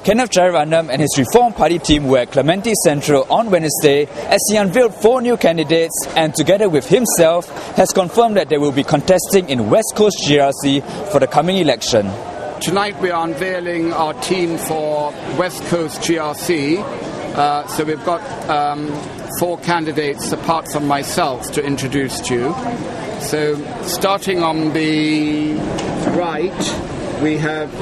Kenneth Jeyaretnam and his Reform Party team were at Clementi Central on Wednesday as he unveiled 4 new candidates and, together with himself, has confirmed that they will be contesting in West Coast GRC for the coming election. Tonight we are unveiling our team for West Coast GRC. So we've got 4 candidates apart from myself to introduce to you. So starting on the right, we have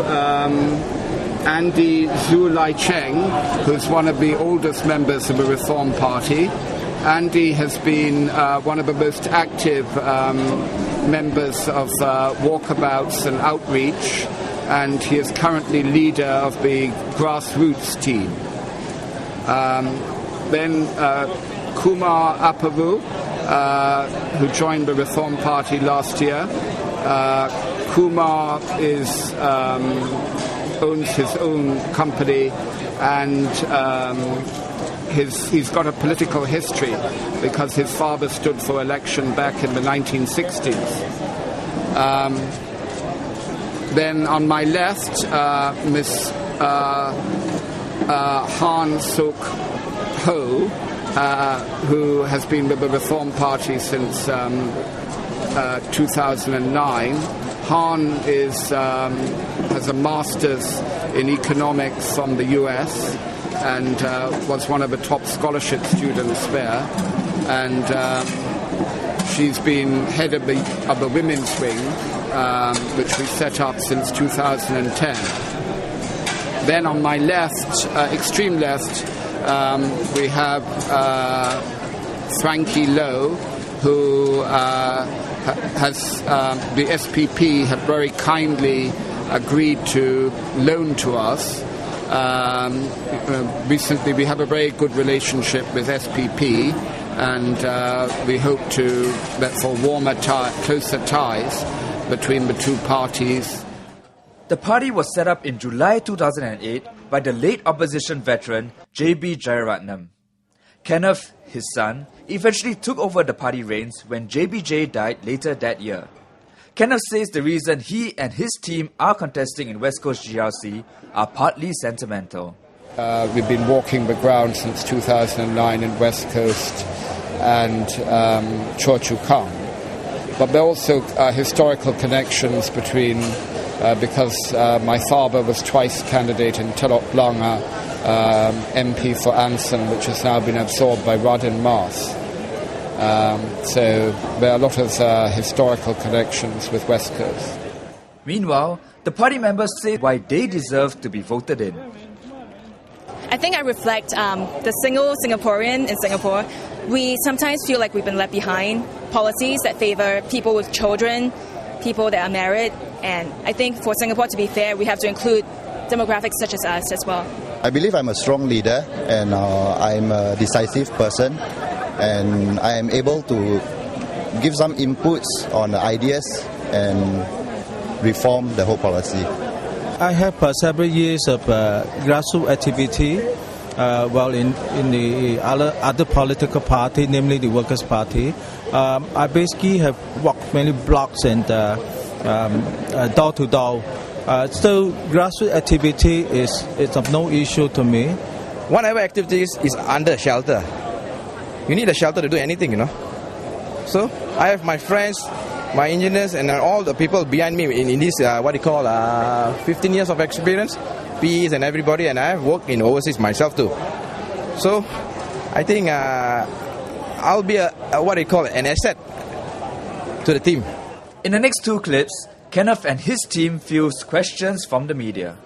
Andy Zhu Lai Cheng, who's one of the oldest members of the Reform Party. Andy has been one of the most active members of walkabouts and outreach, and he is currently leader of the grassroots team. Then Kumar Apavu, who joined the Reform Party last year. Kumar owns his own company, and he's got a political history because his father stood for election back in the 1960s. Then on my left, Miss Han Sok Ho, who has been with the Reform Party since 2009. Han has a master's in economics from the US and was one of the top scholarship students there. And she's been head of the women's wing, which we set up since 2010. Then on my left, extreme left, we have Frankie Low, who has the SPP have very kindly agreed to loan to us. Recently, we have a very good relationship with SPP, and we hope that for warmer, closer ties between the two parties. The party was set up in July 2008 by the late opposition veteran J.B. Jeyaretnam. Kenneth, his son, eventually took over the party reins when JBJ died later that year. Kenneth says the reason he and his team are contesting in West Coast GRC are partly sentimental. We've been walking the ground since 2009 in West Coast and Choa Chu Kang. But there are also historical connections between, because my father was twice candidate in Telok Blangah, MP for Anson, which has now been absorbed by Radin Mas. So there are a lot of historical connections with West Coast. Meanwhile, the party members say why they deserve to be voted in. I think I reflect the single Singaporean in Singapore. We sometimes feel like we've been left behind. Policies that favor people with children, people that are married, and I think for Singapore to be fair, we have to include demographics such as us as well. I believe I'm a strong leader, and I'm a decisive person, and I am able to give some inputs on the ideas and reform the whole policy. I have several years of grassroots activity in the other political party, namely the Workers' Party. I basically have walked many blocks and door to door. So grassroots activity is of no issue to me. One of our activities is under shelter. You need a shelter to do anything, So I have my friends, my engineers, and all the people behind me in this 15 years of experience, PEs and everybody, and I have worked in overseas myself too. So I think I'll be an asset to the team. In the next 2 clips, Kenneth and his team fields questions from the media.